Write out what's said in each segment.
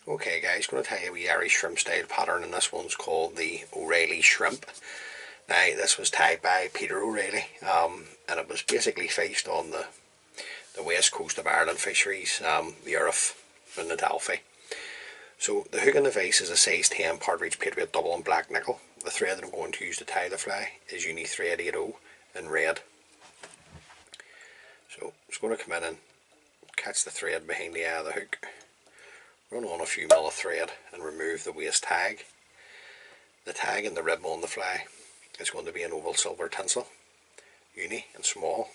Okay guys, going to tell you a wee Irish shrimp style pattern, and this one's called the O'Reilly shrimp. Now this was tied by Peter O'Reilly, and it was basically fished on the west coast of Ireland fisheries, the Urf and the Dalfy. So the hook in the vise is a size 10 partridge paintweight double in black nickel. The thread that I'm going to use to tie the fly is Uni-Thread 80 in red. So I'm just going to come in and catch the thread behind the eye of the hook, run on a few mil of thread and remove the waist tag. The tag and the rib on the fly is going to be an oval silver tinsel, uni and small.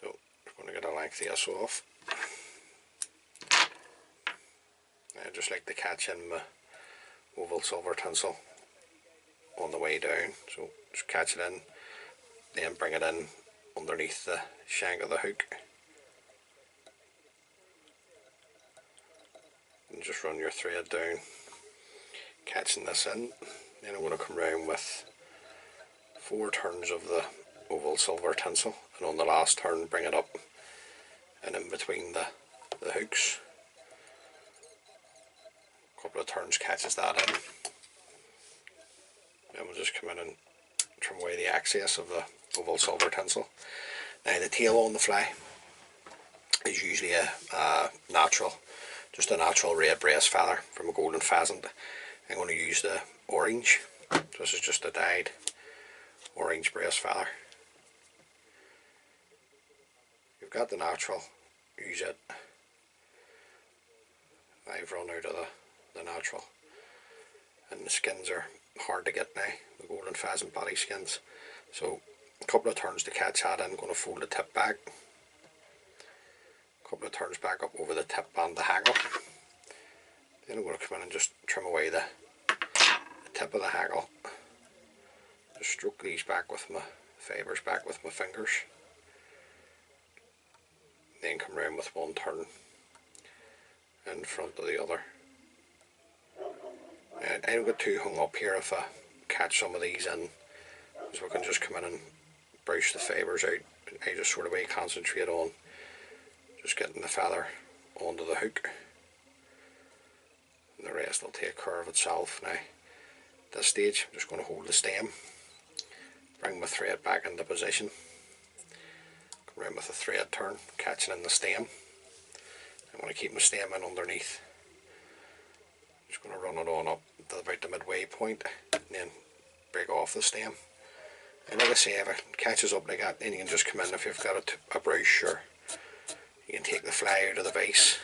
So I'm going to get a length of this off. I just like to catch in my oval silver tinsel on the way down, so just catch it in, then bring it in underneath the shank of the hook and just run your thread down, catching this in. Then I'm going to come round with 4 turns of the oval silver tinsel, and on the last turn bring it up and in between the hooks. A couple of turns catches that in. Then we'll just come in and trim away the excess of the oval silver tinsel. Now the tail on the fly is usually a natural, just a natural red breast feather from a golden pheasant. I'm going to use the orange. This is just a dyed orange breast feather. You've got the natural, use it. I've run out of the natural, and the skins are hard to get now, the golden pheasant body skins. So a couple of turns to catch that in. I'm going to fold the tip back, a couple of turns back up over the tip and the hackle. Then I'm going to come in and just trim away the tip of the hackle. Just stroke these back with my fibres back with my fingers. Then come round with 1 turn in front of the other. And I don't get too hung up here if I catch some of these in, so I can just come in and brush the fibres out. I just sort of concentrate on just getting the feather onto the hook, and the rest will take care of itself. Now at this stage I'm just going to hold the stem, bring my thread back into position, come around with a thread turn, catching in the stem. I'm going to keep my stem in underneath. Just going to run it on up to about the midway point and then break off the stem. And like I say, if it catches up like that, then you can just come in if you've got a brush, or you can take the fly out of the vise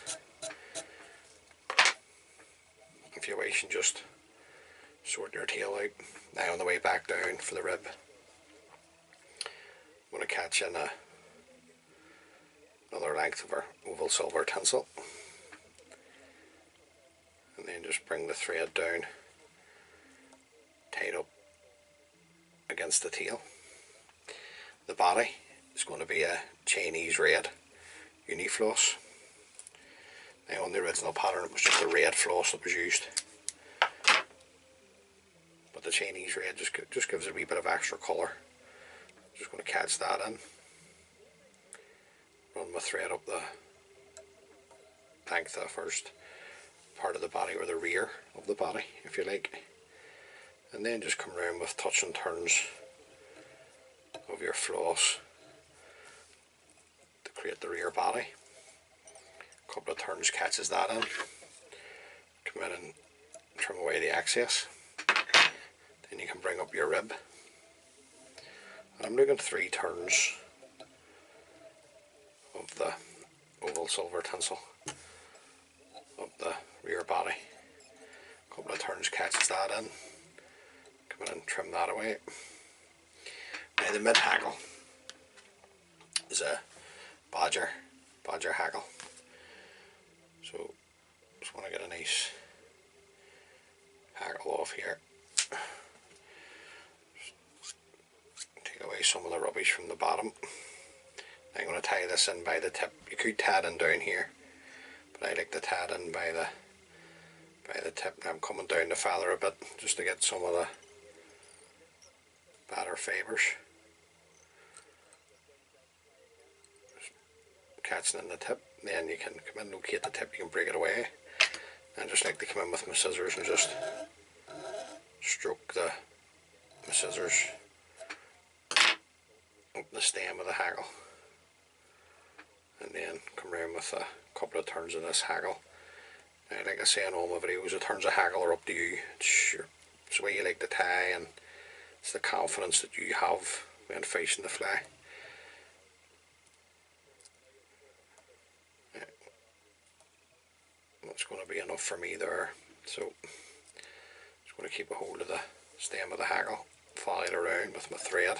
if you wish and just sort your tail out. Now on the way back down for the rib, I'm going to catch in another length of our oval silver tinsel, and then just bring the thread down, tied up against the tail. The body is going to be a Chinese red UNI-Floss. Now on the original pattern it was just a red floss that was used, but the Chinese red just gives it a wee bit of extra colour. Just going to catch that in, run my thread up the length of the first part of the body, or the rear of the body if you like, and then just come around with touch and turns of your floss to create the rear body. A couple of turns catches that in, come in and trim away the excess. Then you can bring up your rib, and I'm looking 3 turns of the oval silver tinsel up the rear body. A couple of turns catches that in, come in and trim that away. Now the mid hackle is a badger hackle, so just want to get a nice hackle off here. Take away some of the rubbish from the bottom. I'm going to tie this in by the tip. You could tie it in down here, but I like to tie it in by the tip. Now I'm coming down the feather a bit just to get some of the better fibres. Just catching in the tip, then you can come in and locate the tip, you can break it away. I just like to come in with my scissors and just stroke my scissors up the stem of the hackle, and then come around with a couple of turns of this hackle. Now, like I say in all my videos, the turns of hackle are up to you. It's the way you like to tie, and it's the confidence that you have when facing the fly. That's going to be enough for me there. So just going to keep a hold of the stem of the hackle, follow it around with my thread.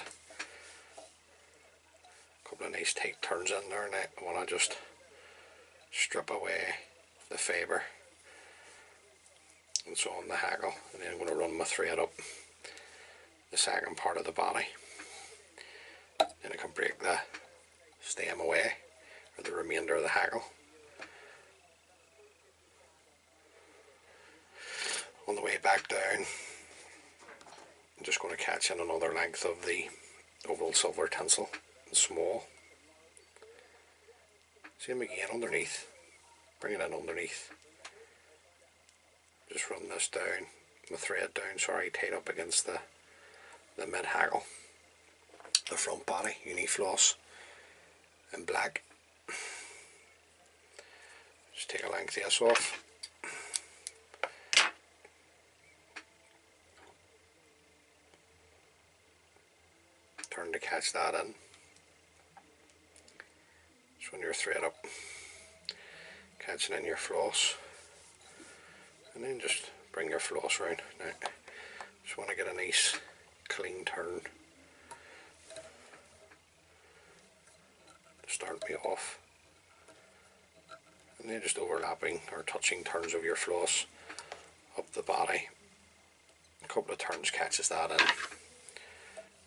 A couple of nice tight turns in there, and I want to just strip away the fibre that's on the hackle, and then I'm going to run my thread up the second part of the body. Then I can break the stem away, or the remainder of the hackle. On the way back down, I'm just going to catch in another length of the oval silver tinsel, small. Same again underneath, bring it in underneath. Just run this down, my thread down, sorry, tied up against the mid hackle, the front body, UNI-Floss in black. Just take a length of this off. Turn to catch that in. Just run your thread up, catching in your floss, and then just bring your floss round. Now, just want to get a nice clean turn to start me off, and then just overlapping or touching turns of your floss up the body. A couple of turns catches that in,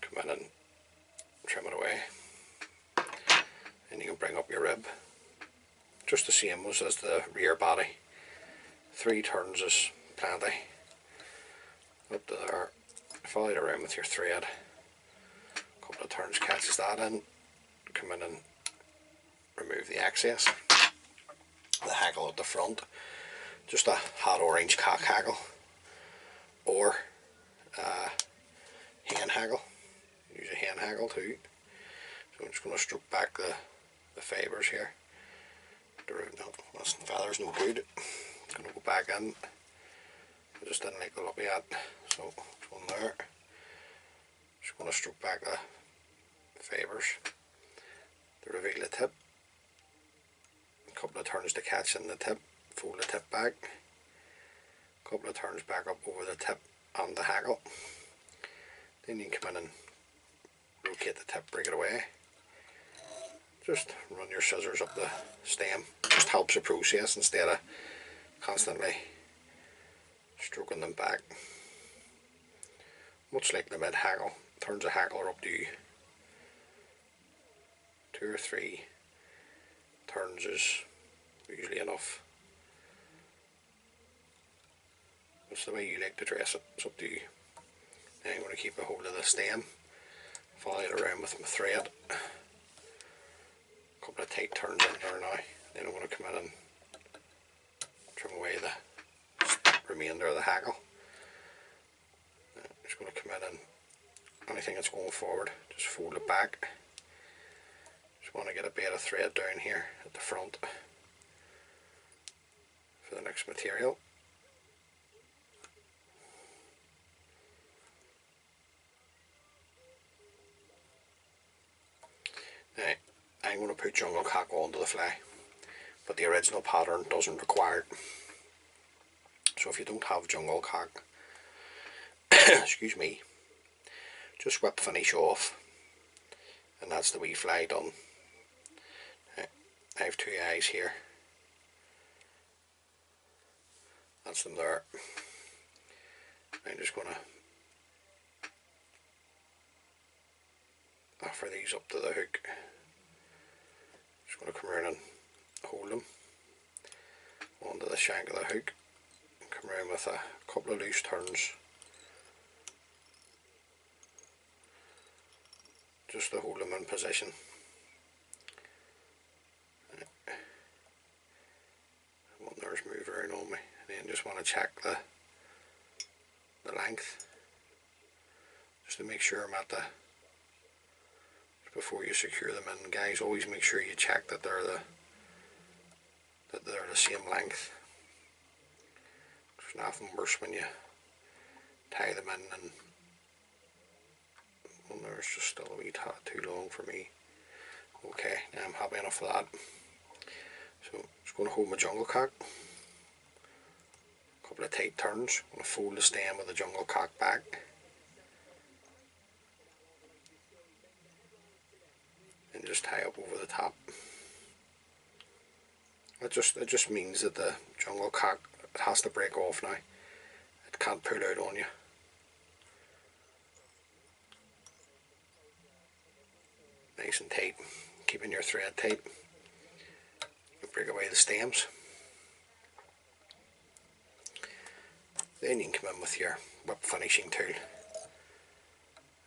come in and trim it away, and you can bring up your rib just the same as the rear body. 3 turns is plenty. Up to there, follow it around with your thread, a couple of turns catches that in, come in and remove the excess. The hackle at the front, just a hot orange cock hackle or hen hackle. Use a hen hackle too. So I'm just going to stroke back the fibres here. No, the feather's no good. It's going to go back in. I just didn't like the look of that, so it's one there. Just going to stroke back the fibres to reveal the tip. A couple of turns to catch in the tip, fold the tip back. A couple of turns back up over the tip and the hackle. Then you can come in and rotate the tip, break it away. Just run your scissors up the stem. Just helps the process instead of constantly stroking them back. Much like the mid hackle, turns of hackle are up to you. 2 or 3 turns is usually enough. That's the way you like to dress it, it's up to you. Now I'm going to keep a hold of the stem, follow it around with my thread. A couple of tight turns in there now. Then I'm going to come in and trim away the remainder of the hackle. I'm just going to come in and anything that's going forward, just fold it back. Just want to get a bit of thread down here at the front for the next material. Now, I'm going to put jungle hackle onto the fly, but the original pattern doesn't require it. So if you don't have jungle hack, excuse me, just whip finish off, and that's the wee fly done. I have 2 eyes here. That's them there. I'm just going to offer these up to the hook. Just going to come around and hold them onto the shank of the hook. Come around with a couple of loose turns just to hold them in position. One there's moved around on me. and then just want to check the length, just to make sure I'm at the, before you secure them in, guys, always make sure you check that they're the same length. There's nothing worse when you tie them in and well, there's just still a wee tad too long for me. Okay, now I'm happy enough with that. So I'm just going to hold my jungle cock, a couple of tight turns. I'm going to fold the stem of the jungle cock back, and just tie up over the top. It just means that the jungle cock, it has to break off now. It can't pull out on you. Nice and tight, keeping your thread tight. You break away the stems. Then you can come in with your whip finishing tool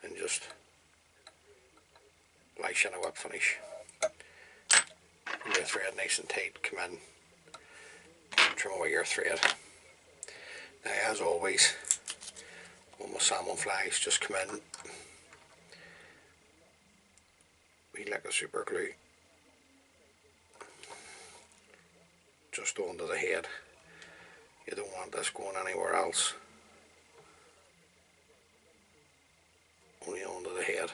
and just lash in a whip finish. Your thread nice and tight, come in, trim away your thread. Now as always, on my salmon flies, just come in, we like a super glue just onto the head. You don't want this going anywhere else, only onto the head.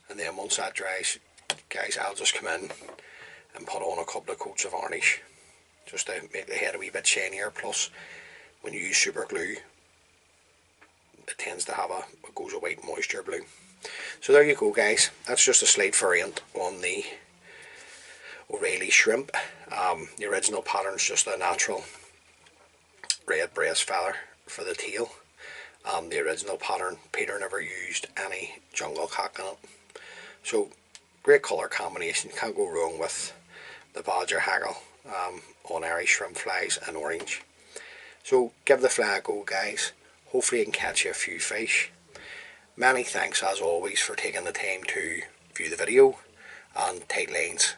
And then once that dries, guys, I'll just come in and put on a couple of coats of varnish just to make the head a wee bit shinier. Plus when you use super glue, it tends to have a goes a white moisture blue. So there you go, guys, that's just a slight variant on the O'Reilly shrimp. The original pattern is just a natural red breast feather for the tail. The original pattern, Peter never used any jungle cock in it. So great colour combination, can't go wrong with the badger hackle on Irish shrimp flies in orange. So give the fly a go, guys. Hopefully you can catch you a few fish. Many thanks as always for taking the time to view the video, and tight lines.